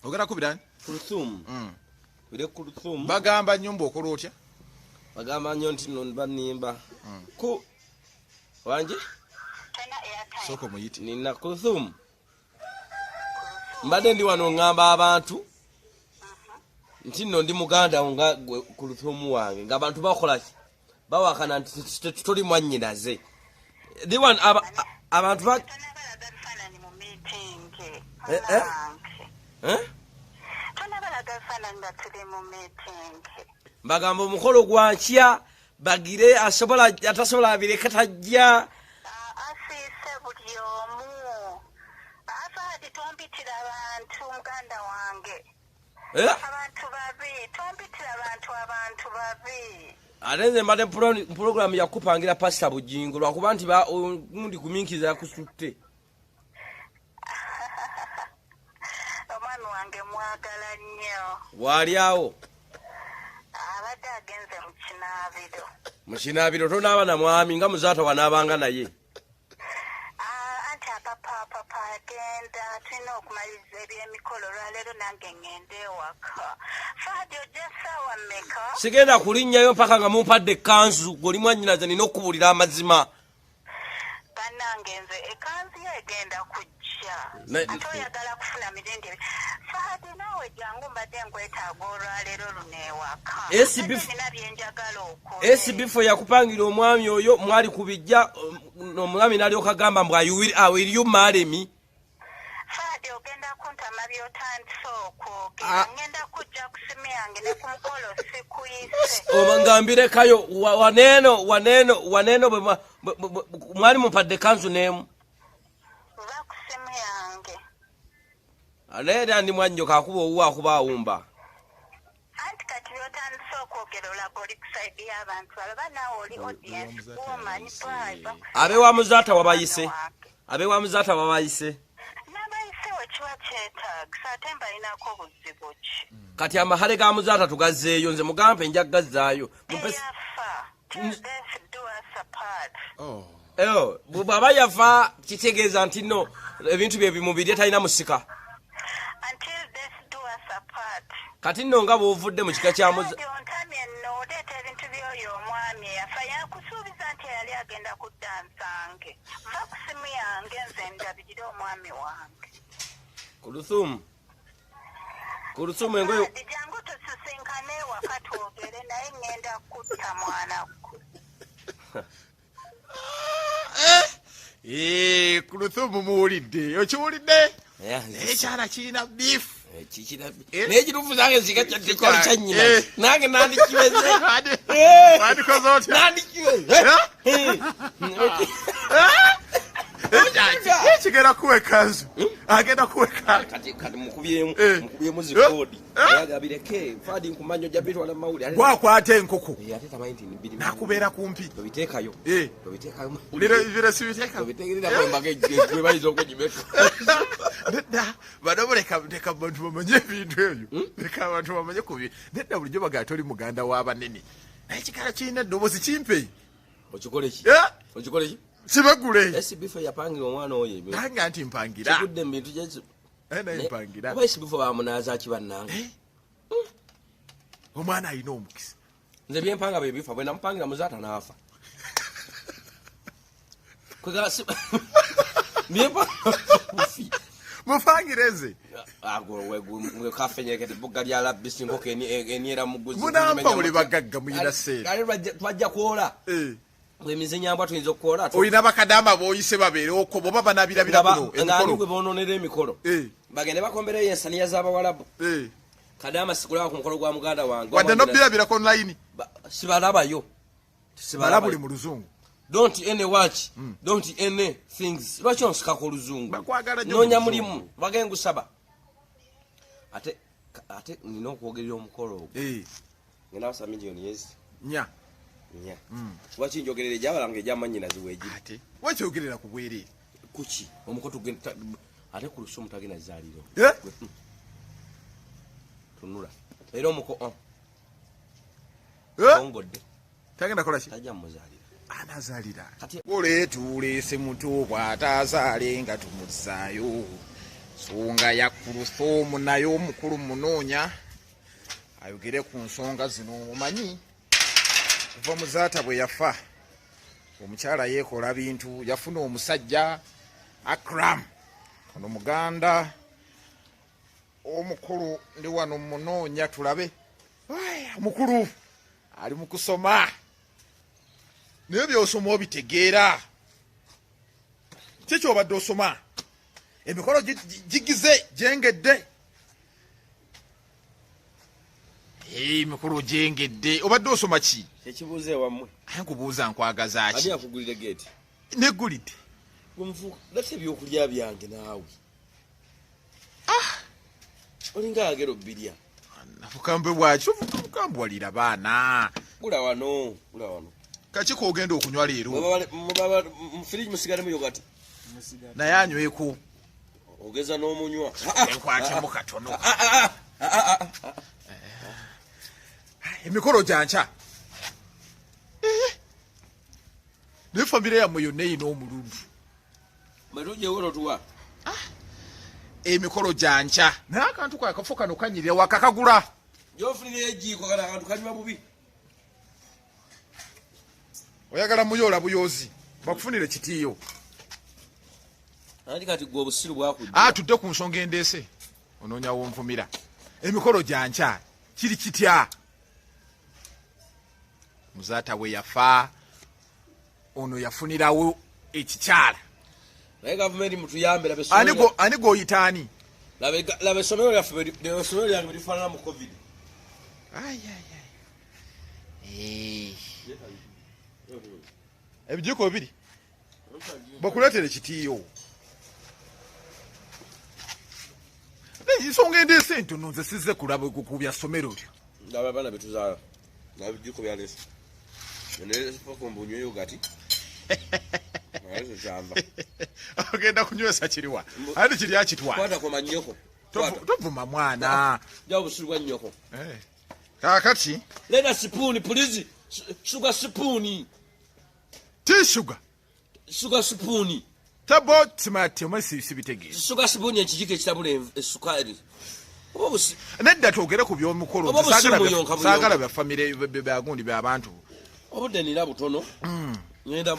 ogera kubirani kuluthum bire kuluthum bagamba nyumba okola otya bagamba nnyo nti no banimba ku wanje soko muyite nina kuluthum mbadde ndi wano ngamba abantu nti no ndi muganda nga kuluthum wange nga abantu bakola bawakana nti tuli mwannyinaze ndi wano abantu ba bagamba omukolo gwankya bagire atasobola abireka tajja asiise buli omu afaadi tompitira abantu muganda wange abantu babi tompitira abantu babi ate nze mbadde pulogulamu yakupangira pasita bujingo lwakuba nti gundi kuminkiza yakusutte omwami wange mwagala nnyo waali awo abadde agenze mu kinaabiro tonaaba na mwami nga muzaata wanaabanga naye anti papa agenda tulina okumaliriza ebyemikolo lwaleero nange ngende ewaka faadi ojja ssaawa mmeka sigenda kulinnyayo mpaka nga mumpadde ekkanzu goli mwannyinaze nina okubuulira amazima bannange nze ekanzu yo egenda kujja ate oyagala kufuna mirindi faadi naawe jangu mbadde nkwetaaga olwaleero luno ewaka nina byenjagala okola esibifo yakupangira omwami oyo mwali kubijja omwami nalyoka gamba mbw will you marry me faadi ogenda kuntama byotandise okwogera ngenda kujja ku simu yange ne ku mukolo sikuyise omangambirekayo waneno bwe mwali mumpadde kanzu n'emu va ku simu yange aleera ndi mwanjoka akuba owuwo akuba awumba anti kati byotandise okwogera olaga oli ku saidi y'abantu alaba naawe oli audience womanyi abewa muzaata wabayise abewa muzaata wabayise nabayise wekiba kyetaagisa ate mbalinako obuzibu ki kati amahale ga muzaata tugazeeyo nze mugampe nja gazzaayo yafa bw'aba yafa kitegeeza nti no ebintu bye bimubiri talina musika kati nno nga bw'ovudde mu kika kya ontamye nno oleeta ebintu by'oyo omwami eyafa yakusuubiza nti yali agenda kudda nsange va ku simu yange nze ndabirire omwami wange kulusumu engoyo jangu tusisinkane ewaka twogere naye ngenda kutta mwanakku kuluthumu muwulidde okiwulidde ekyala kirina bifu naye kirufu zange zikakyali kyanyina nange nandikiweze wandikoze otya nandikiweze kigenda kuwa ekanzu agenda kuwa kati mukubyemu zikoodi agabireke fadi nkumanyo jabitwala mawuli gwakwata enkoko ate tamanyi nti nibiri nakubeera kumpi tobiteekayo bire sibiteeka tobitegerera kwembaga gwe bayiza okwegimeto nedda bano leka abantu bamanye ebintu ebyo leka abantu bamanye kubi nedda bulijjo bagaa toli muganda w'abanene naye ekikala kirina eddoboozi kimpe okikoleki kibagule esibifo yapangira omwana oyo nange anti mpangira kigudde mu bintu gye naye mpangira oba esibifo bamunaaza akibannange omwana alina omukisa nze byempanga bye bifa bwe namupangira muzaata n'afa mupangire nze kafenyekete bugga lya labbisi nkoko eniera muguzi munampa buli bagagga muyina seera twajja kwola emizinyambwa tuyinza okukola olina bakadama boyise babeere okwo boba banabirabira kuno gwe bononera emikolo bagende bakombereyo ensaniya z'abawalabu kadama sikulaba ku mukolo gwa muganda wange wadde nobirabirako online sibalabayo balabuli mu luzungu don't any watch don't any things lwaki onsikako oluzungu noonya mulimu bagengusaba ate nina okwogerera omukolo ogwo ngenda basa miliyoni yezi nya lwaki njogerera ejyabalanga ejyamanyinazi weegiri ate wakyogerera ku bwereere kuki omukoto ate ku lusumu tagenda zaaliro tunula era omuko ongodde tagenda kolaki tajja muzaalira anazaalira oleetuulese muto bw'atazaale nga tumuzaayo nsonga ya kuluthum nayo omukulu munoonya ayogere ku nsonga zino. Omanyi kuva muzaata bwe yafa omukyala yeekola bintu, yafuna omusajja Akram, ono Muganda omukulu ndi wano munoonya tulabe. Omukulu ali mu kusoma naye byosoma obitegeera. Kiki obadde osoma? Emikolo gigize jengedde. Emikolo jengedde. Obadde osoma ki? Ekibuuze wammwe. Nkubuuza nkwagaza ki? Ani akugulire geeti? Neggulidde. Gumufuuka lati ebyokulya byange naawe. Olinga agero birya. Nafukambe bwaki ofukambe walira baana. Gula wano. Kaki kogenda okunywa leero? Mu fridge musigalemu yogati. Naye anyweko. Ogeza n'omunywa. Enkwatemu katono. Emikolo gyanca. Ne famire yammwe yonna eyina omulundu. Matuje wero tuwa. Emikolo gyanca. Naye akantu kakafo kano kanyirira wakakagula. Jofunire ejiiko kana akantu kanywa bubi. Oyagala muyola buyozi. Bakufunire kitiyo. Andi kati gwe obusiru bwakujja. Tudde ku nsonga endeese. Onoonya wonvumira. Emikolo gyanca kiri kitya? Muzaata bwe yafa ono yafunirawo ekikyala. Naye gavumenti mutuyambe labe somero. Ani goyitaani? Labe somero lyaffe lyange lifaanana mu COVID. Ebijiiko bibiri bakuleetere ekitiiyo. Ensonga endeese ntono nze sizze kulaba ku bya somero lyo. Ndaba abaana betuzaala nabijiiko byaleese nefukumbunyweyo gati. Ogenda kunywesa kiriwa ati kiri akitwala. Kwata koma nnyoko. Tovuma mwana. Jawo busiru bwa nnyoko. Kakati let us spoon please. Sugar spoon. Sugar spoon. Tabo timati omasi sibitegeeza. Sugar spoon ekijiko ekitabula esukali. Nedda twogere ku by'omukolo. Saagala bya famire byagundi by'abantu. Obudde nina butono. Ngenda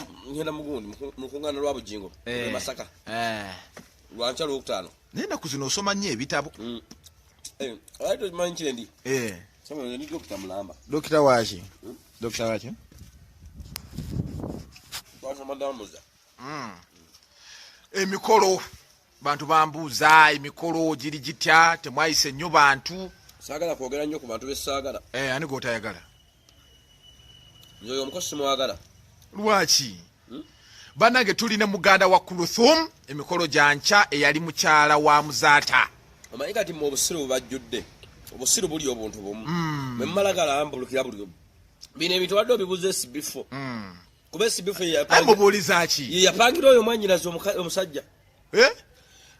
mugundi mukungana lwa bujingo. Masaka. Lwancha lwokutaano. Nenda kuzino osoma nnyo ebitabo. Alito manchire ndi. Sama ndi Dr. Mulamba. Dr. Wachi. Dr. Wachi. Bwana madamuza. Emikolo bantu bambuuza emikolo giri gitya temwayise nnyo bantu. Saagala kwogera nnyo ku bantu b'essaagala. Ani g'otayagala? Njoyo omukosi mwagala. Lwaki? Bannange tulina Muganda wa kuluthum emikolo gyanca eyali mukyala wa muzaata. Omanyi kati mu obusiru bajjudde. Obusiru buli obuntu bumu. Bwe mmalagala ambulukira buli obu. Bino ebintu wadde obibuuza esibifo. Kuba esibifo yapangira ki? Yapangira oyo mwanyirazi omusajja.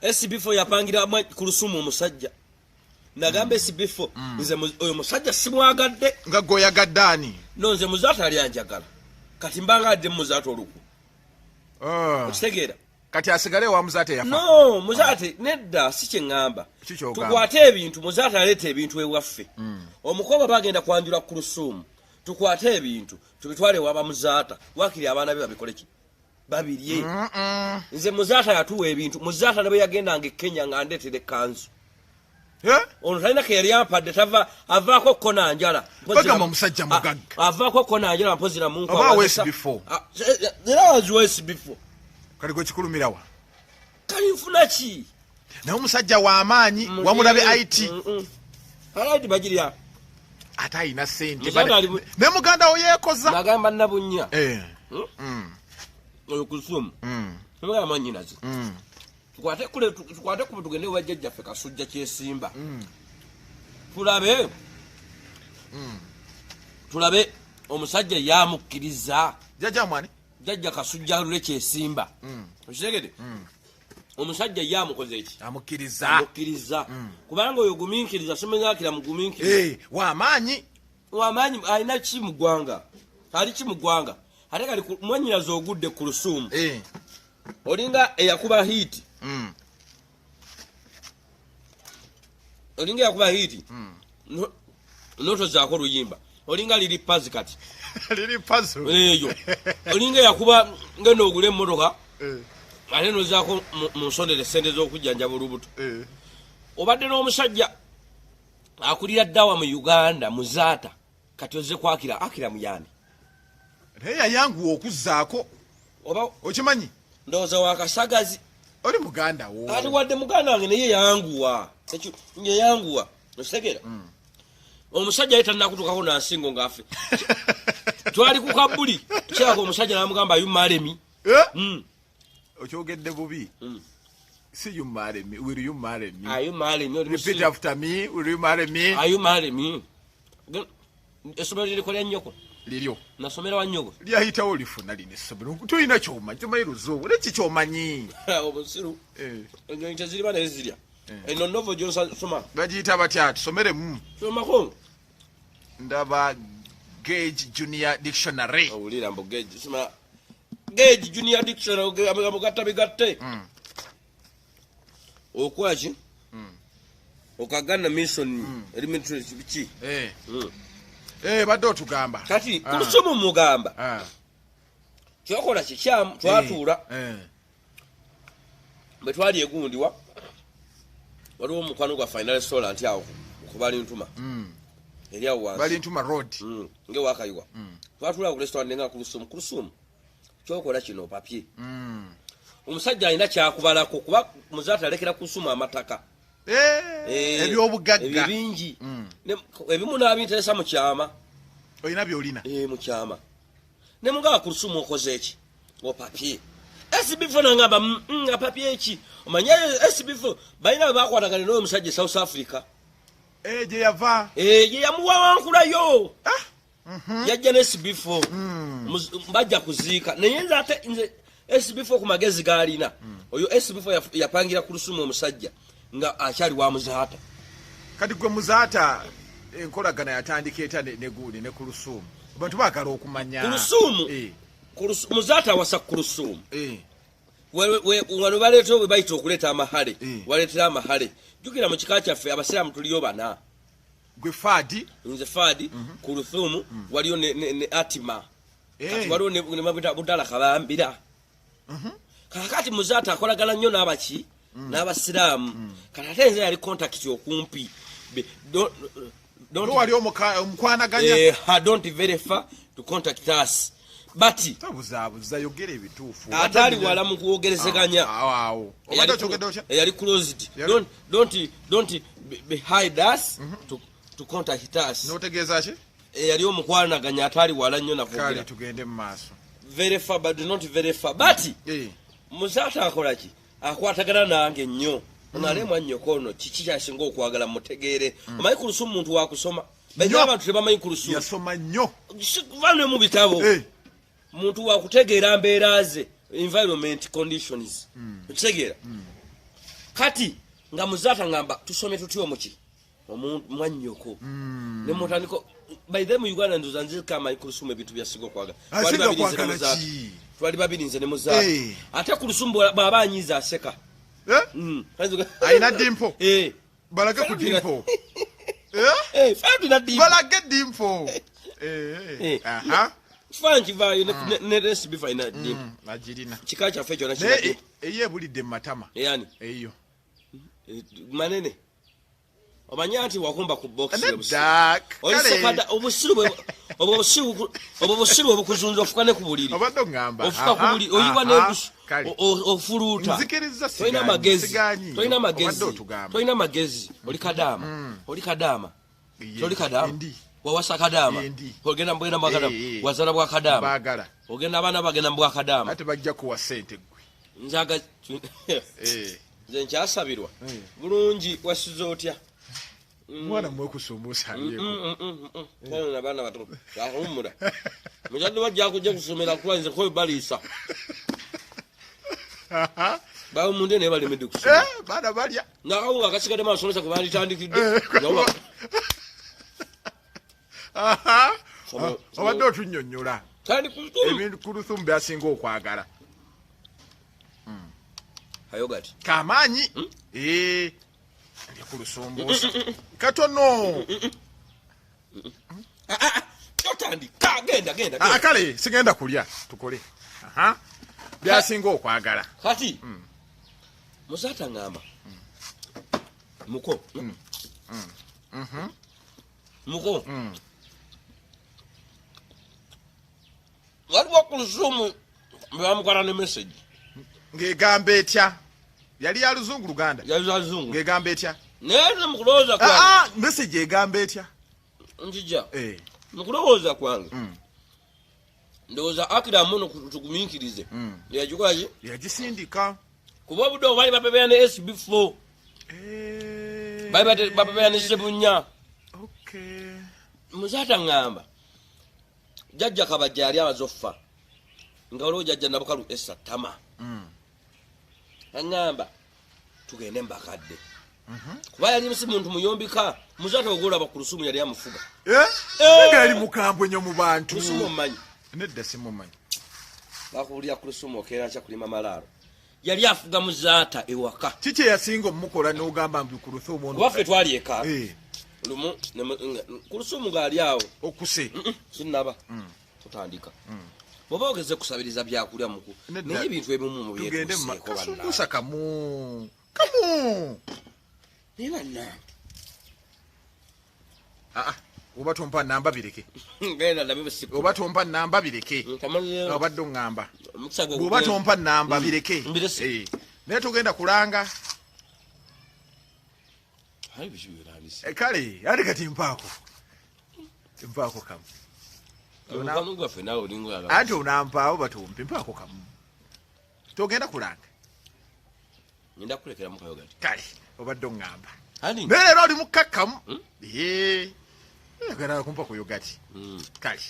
Esibifo yapangira kulusumu omusajja. Nagamba esibifo nze oyo musajja simwagadde. Nga goyagadde ani? No nze muzaata ali anjagala. Kati mbanga adde muzaata oluku. Okitegeera? Kati asigale wa muzaate yafa. No, muzaate nedda si kye ngamba. Tukwate ebintu muzaate aleta ebintu ewaffe. Omukoba bagenda kwanjula ku lusumu. Tukwate ebintu tubitwale waba muzaata. Wakiri abaana be babikole ki? Babirye. Nze muzaata yatuwa ebintu. Muzaata ne bwe yagenda nge Kenya ngandetere kanzu. Ono talina ke yali ampadde avaako kona njala. Bagamba musajja mugagga. Avaako kona njala mpozira mu nkwa. Aba wesi before. Era was wesi before. Kali gwe kikulumirawa. Kali nfuna ki? Na omusajja wa amaanyi wamulabe IT. Alait bagirya. Ata ina sente ne Muganda oyekoza. Nagamba nnabunya. Oyo kusumu. Muganda manyinazi. Tukwate ku tugende wajjajja ffe Kasujja kyesimba. Tulabe omusajja yamukkiriza. Jajja mwani? Jajja Kasujja lule kyesimba. Okitegedde? Omusajja yamukoze eki? Amukkiriza. Kubanga oyo guminkiriza simenyakira muguminkiriza. Wa amaanyi. Alina ki mu ggwanga? Ali ki mu ggwanga? Ate kali mwanyirazi ogudde ku lusumu. Olinga eyakuba hiiti. olinga yakuba hiti noto zaako luyimba olinga liri pazi kati liri puzzle eyo olinga yakuba ngeno ogule emmotoka ate nozaako mu nsondere sente z'okujjanjaba olubuto obadde n'omusajja akulira ddawa mu Uganda muzaata kati oze kwakira Akram yani naye yayanguwa okuzzaako oba okimanyi ndowooza wakasagazi oli muganda wo ati wadde muganda wange naye yayanguwa yayanguwa okitegera omusajja yali tannakutukako nansingo ngaafe twali ku kabbuli kyako omusajja namugamba ayumalemi okyogedde bubi see you marry me will you marry me are you marry me repeat after me will you marry me are you marry me esomero lirikolya nnyoko liryo nasomera wa nnyoko lyayitawo lifuna lino essomero tulina kyomanyi tumanyi luzoobu neki kyomanyi obusiru ennyonyi teziriba naye zirya eno novo gyosoma bagiyita batya tusomeremu somako ndaba Gauge Junior Dictionary owulira mbu Gauge soma Gauge Junior Dictionary amugatta bigatte okwaki okagana mission elementary biki badde otugamba kati kulusomo mugamba kyokola kikyamu twatuula bwe twali egundiwa waliwo omukwano gwa final restaurant awo kubali ntuma eri awo wansi bali ntuma road ngewakayiwa twatuula ku restaurant nga kulusumu kyokola kino papye omusajja alina kyakubalako kuba muzaata alekera kusumu amataka ebyobugagga ebyo bingi ebimu n'abinteresa mu kyama olina byolina mu kyama ne mugaba ku lusumu okoze eki opapye SB4 nangamba apapye eki omanye SB4 balina bwe bakwatagana n'oyo omusajja South Africa gye yava gye yamuwawankulayo yajja ne SB4 bajja kuziika naye nze ate nze SB4 ku magezi gaalina oyo SB4 yapangira ku lusumu omusajja nga akyali wa muzaata kati gwe muzaata enkolagana yatandika eta neguuli ne ku lusumu abantu baagala okumanya ku lusumu muzaata awasa ku lusumu wano baleetera bwe bayita okuleeta amahale waleetera amahale jjukira mu kika kyaffe abasiraamu tuliyo bana gwe faadi nze faadi ku lusumu waliyo ne atima kati waliwo ne mabita budala kabambira kakati muzaata akolagana nnyo n'abaki n'abasiraamu kati ate nze yali contact okumpi wali omukwanaganya don't verify to contact us but tabuzaabuza yogera ebituufu atali wala mu kwogerezeganya yali closed don't hide us to contact us notegeeza ki yali omukwanaganya atali wala nnyo nakale tugende mu maaso verify but not verify but muzaata akolaki akwatagana nange nnyo onale mwannyoko ono kiki kyasinga okwagala mutegeere omanyi ku lusumu muntu wakusoma bajja abantu tebamanyi ku lusumu yasoma nnyo vane mu bitabo muntu wakutegeera mbeera ze environment conditions okitegeera kati nga muzaata ngamba tusome tutyo muki mwannyoko ne mutandiko by them Uganda ndoza nzika amanyi ku lusumu ebintu byasinga okwagala twali babiri nze ne muzaata ate ku lusumu bw'aba anyiiza aseka ayina dimpo balage ku dimpo balage dimpo kifaananyi kivaayo ne recipe fayina dimpo agirina kika kyaffe kyona eyo ebulidde mu matama eyani eyo manene omanya nti wakumba ku box obusiru obukuzunza ofukane ku buliri obadde ngamba ofuka ku buliri oyiwa n'ebusu ofuluuta tolina magezi oli kadaama wawasa kadaama ogenda mbugenda mbwakadaama wazala bwakadaama ogenda abaana bagenda mbwakadaama ate bajja kuwa sente gwe nzaga nze nkyasabirwa bulungi wasiza otya mwana mwekusumbuusa na baana bato ahumura mujadde bajja kujja kusomera kuba nze koyo baliisa bawo munde naye balemedde kusoma baana balya nakawunga akasigadde masomesa kwe banditandikidde obadde otunnyonnyola kandi ebintu ku lusumu byasinga okwagala ayogati kamaanyi Ndi kulusumbusa. Katono. Totandi genda. Kale sigenda kulya tukole. Byasinga okwagala. Kati. Musata ngamba. Muko. Muko. Waliwo kulusumu bamukwana ne message. Ngegamba etya. Yali ya luzungu Luganda. Yali ya luzungu. Ngegamba etya. Neze mukuloza kwa. Message egamba etya. Njija. Mukuloza kwange. Ndoza Akram muno tukuminkirize. Yajukwaje? Yagisindika. Kuba budo bali bapebeyane SB4. Bali bapebeyane sebunya. Okay. Muzata ngamba. Jajja kabajali abazofa. Ngalo jajja nabukalu essa tama. Ngamba tugende mbakadde. Kuba yali muntu muyombika muzata ogola bakulusumu yali amufuga. Ngali mukambwe nyo mu bantu. Kulusumu manyi. Nedda simumanyi. Bakulya kulusumu okera cha kulima malaro. Yali afuga muzata ewaka. Kiki yasinga omukolo n'ogamba mbi kulusumu ono. Wafe twali eka. Lumu kulusumu gali awo okuse. Sinaba. Tutandika. Boba ogeze kusabiriza byakulya muku. Naye ebintu ebimu mu byetu. Tugende makasusa kamu. Nibana. Oba tompa namba bireke. Ngenda ndabe siku. Oba tompa namba bireke. Obadde ngamba. Oba tompa namba bireke. Naye tugenda kulanga. Hayi bishubira habisi. Kale, ate kati mpaako. Mpaako kamu. Onamungu fe nawo lingo yala. Ate onampaawo batumpe mpaako kamu. Tugenda kulanga. Nda kulekera mukayo gati. Kale, obadde ngamba. Hani. Lero oli mukakamu. Yagala kumpa ku yogati. Kale.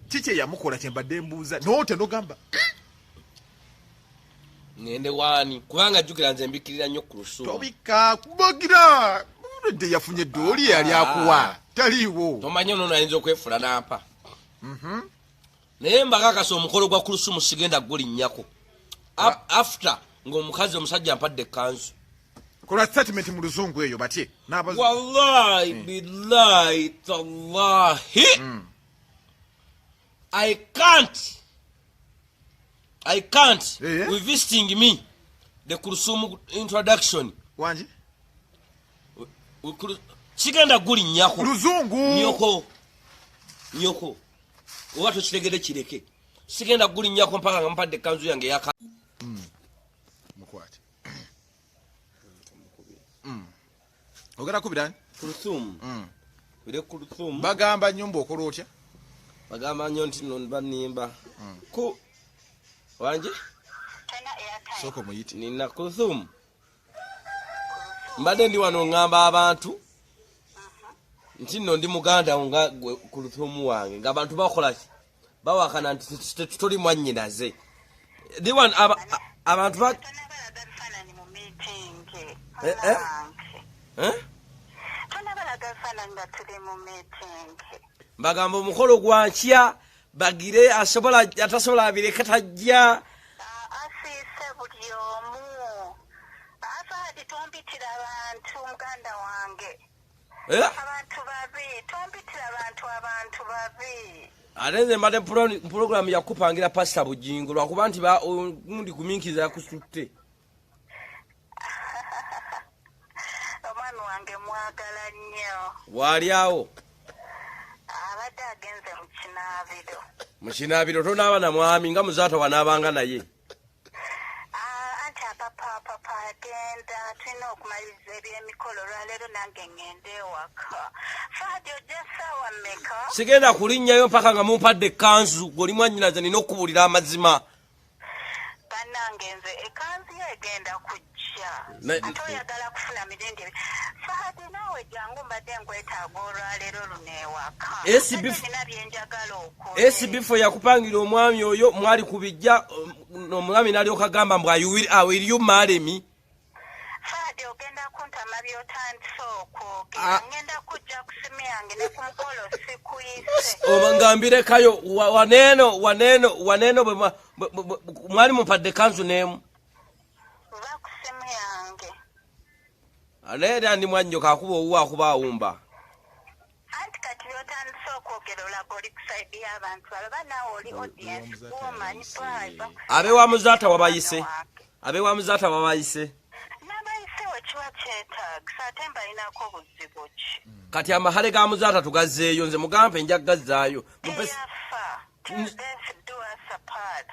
Kiki yamukola kyembadde mbuuza. Note nogamba. Ngende wani kubanga jukira nze mbikirira nnyo ku lusumu. Tobika kubagira. Nde yafunye doli yali akuwa. Taliwo. Tomanyo nono ayinza okwefula nampa. Naye mbakakasa omukolo gwa kulusumu sigenda guli nnyako. After ng'omukazi omusajja ampadde kanzu. Kola statement mu luzungu eyo batye. Wallahi billahi tallahi. I can't with visiting me the Kulusumu introduction. Wanji? Sigenda guli nyako. Luzungu. Nyoko. Watu kitegede kireke. Sigenda guli nyako mpaka ngampadde kanzu yange yaka. Mukwate. Ogera kubirani? Kulusumu. Bire Kulusumu. Bagamba nyumba okola otya? Bagamba nnyo nti no banimba. Ku wanje? Soko muyiti. Nina Kulusumu. Mbadde ndi wano ngamba abantu. Nti no ndi Muganda nga Kulusumu wange. Nga abantu bakola ki? Bawakana nti tuli mwannyinaze. Ndi wano abantu ba Bagamba omukolo gwankya bagire atasobola abireka tajja. Asiise buli omu. Afaadi tompitira abantu Muganda wange. Abantu babi. Tompitira abantu babi. Alenze mbadde program yakupangira Pastor Bujingo lwakuba nti ndi kuminkiza yakusutte. Omwami wange mwagala nnyo. Wali awo. Abadde agenze mu kinaabiro. Mu kinaabiro tonaaba na mwami nga muzaata wanaabanga naye. Anti papa agenda tulina okumaliriza ebyemikolo lwaleero nange ngende ewaka. Faadi ojja ssaawa mmeka? Sigenda kulinnyayo mpaka nga mumpadde ekkanzu goli mwannyinaze nina okubuulira amazima. Bannange nze ekkanzu yo egenda kujja. Ate oyagala kufuna mirindi ebiri. Faadi naawe jangu mbadde nkwetaaga olwaleero luno ewaka. Nina byenjagala okukola. SB4 yakupangira omwami oyo mwali kubijja omwami n'alyoka gamba mbwa will you marry me? Faadi ogenda kuntama by'otandise okwo. Ngenda kujja ku simu yange ne ku mukolo sikuyise. Ngambirekayo waneno bwe mwali mumpadde kanzu n'emu. Oba ku simu yange. Alera ndi mwanjo kakuba owa akuba awumba. Anti kati yotandise okwogera olaga oli kusaidia abantu alaba naawe oli audience gwomanyi driver. Abe wa muzaata wabayise. Abe wa muzaata wabayise. Nabayise wekiba kyetaagisa ate mbalinako buzibu ki. Kati amahale ga muzaata tugazeeyo nze mugampe nja gazzaayo. Yafa. Till death do us apart.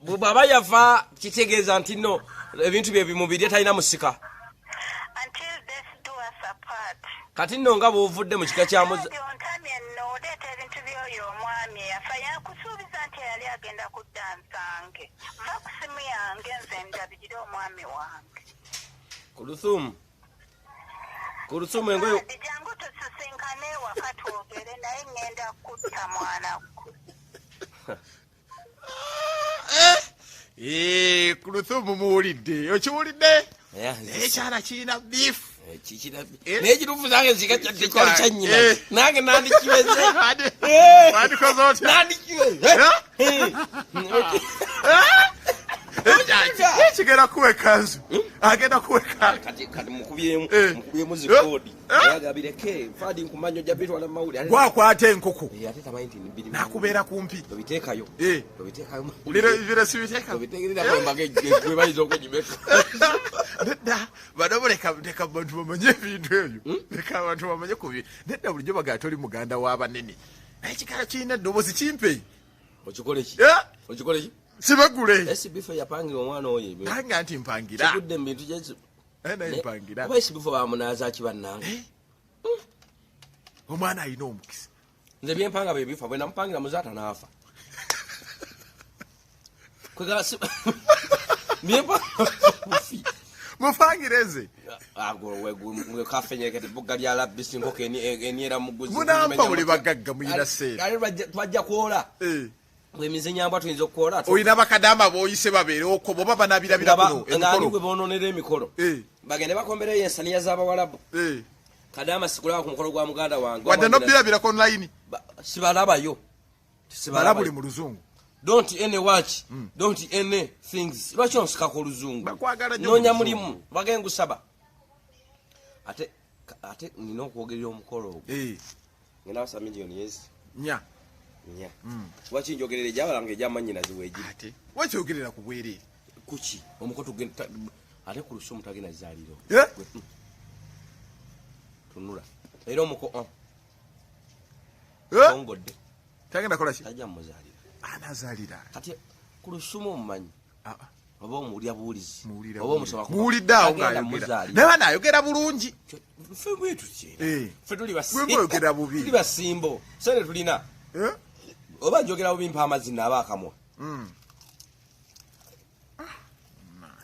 Bw'aba yafa kitegeeza nti nno ebintu bye bimubiri talina musika. Until death do us apart. Kati nno nga bw'ovudde mu kika kya muzaata. Ontamye nno oleeta ebintu by'oyo omwami eyafa yakusuubiza nti yali agenda kudda nsange. Va ku simu yange nze ndabirire omwami wange. Kuluthum engoye. Jangu tusisinkane waka twogere naye ngenda kutta mwanakku. Kuluthum muwulidde. Okiwulidde? Ekyala kirina beef. N'ekituufu zange nzikakyali kya nnyina. Nange nandikiweze. Wandikoze otya? Nandikiweze. Kigenda kuwa ekanzu. Agenda kuwa ekanzu. Kati mukubyemu zikoodi. Yagabireke fadi nkumanyo ojja bitwala mu mawulire. Gwakwata enkoko. Ate tamanyi nti nibiri. Nakubeera kumpi. Tobiteekayo. Tobiteekayo. Ulira sibiteeka. Tobiteekerera kwembage gwe bayinza okugimeka. Nedda bano leka abantu bamanye ebintu ebyo. Leka abantu bamanye ku bintu. Nedda bulijjo bagaa toli muganda w'abanene. Naye ekikala kirina eddoboozi kimpe. Okikole ki? Okikole ki? Sibagule. Bifo yapangira omwana oyo. Panga nti mpangira. Kigudde mu bintu gye. Naye mpangira. Oba bifo bamunaaza kibannange. Omwana alina omukisa. Nze byempanga bye bifa bwe namupangira muzaata n'afa. Kwegasi. Mufangireze. Agwe kafenyekete bugga lya labisi nkoko eniera muguzi. Munampa buli bagagga muyina seera. Twajja kwola. Bwemizinyambwa tuyinza okukola. Oyina bakadama boyise babeere okwo boba banabirabira kuno. Ng'ali gwe boononera emikolo. Bagende bakombereyo ensaniya z'abawalabu. Kadama sikulaba ku mukolo gwa muganda wange. Wadde nobirabira online. Sibalabayo. Balabuli mu luzungu. Don't any watch. Don't any things. Lwaki onsikako oluzungu? Noonya mulimu. Bagengusaba. Ate nina okwogerera omukolo ogwo. Ngenda basa miliyoni yezi. Nya. Lwaki njogerera egyabalanga egyamanyinazi weegiri. Ate wakyogerera ku bwereere. Kuki omukolo tugenda ate ku lusumu tagenda zaaliro. Tunula. Era omuko ongodde. Tagenda kola ki? Tajja muzaalira. Anazaalira. Kati ku lusumu omumanyi. Oba omuwulira buwulizi. Oba omusaba ku. Muwuliddeawo ng'ayogera. Naye banaayogera bulungi. Ffe bwetu kyera. Ffe tuli bweyogera bubi. Tuli basimbo. Sene tulina. Oba njogera bubi mpa amazina aba akamwa.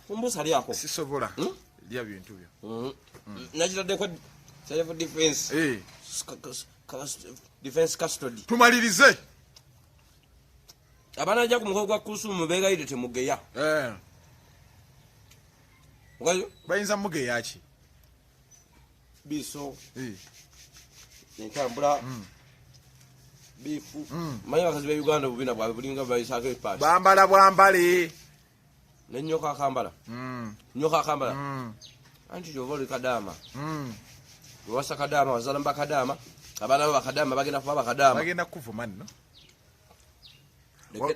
Kumbusa lyako. Sisobola. Lya bintu byo. Nakitaddeko self defense. Defense custody. Tumalirize. Abana ajja ku mukolo gwa Kuluthum beegayidde temugeya. Ngayo bayinza mugeya ki? Biso. Entambula. Bifu. Manyi bakazi ba Uganda bubina bwabwe bulinga bayisaako epaasi. Bambala bwambale. N'ennyoka akambala. Nnyoka akambala. Anti gy'oba oli Kadaama. Wasa Kadaama wazala mba Kadaama. Abaana bo bakadaama bagenda kuba bakadaama. Bagenda kuvuma nno.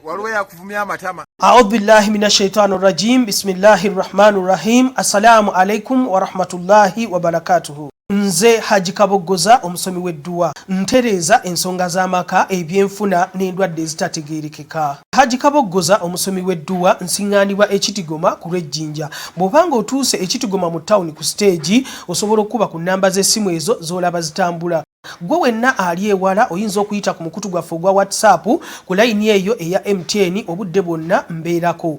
Waliwo yakuvumya amatama. A'udhu billahi minash shaitani rajim. Bismillahir rahmanir rahim. Assalamu alaikum wa rahmatullahi wa barakatuhu. Nze Haji Kaboggoza omusomi w'edduwa ntereeza ensonga z'amaka ebyenfuna n'endwadde ezitategeerekeka. Haji Kaboggoza omusomi w'edduwa nsiŋŋaanibwa Ekitigoma ku lw'Ejjinja. Bw'obanga otuuse Ekitigoma mu ttawuni ku siteegi osobola okuba ku nnamba z'essimu ezo z'olaba zitambula. Gwe wenna ali ewala oyinza okuyita ku mukutu gwaffe ogwa WhatsApp ku layini eyo eya MTN obudde bwonna mbeerako.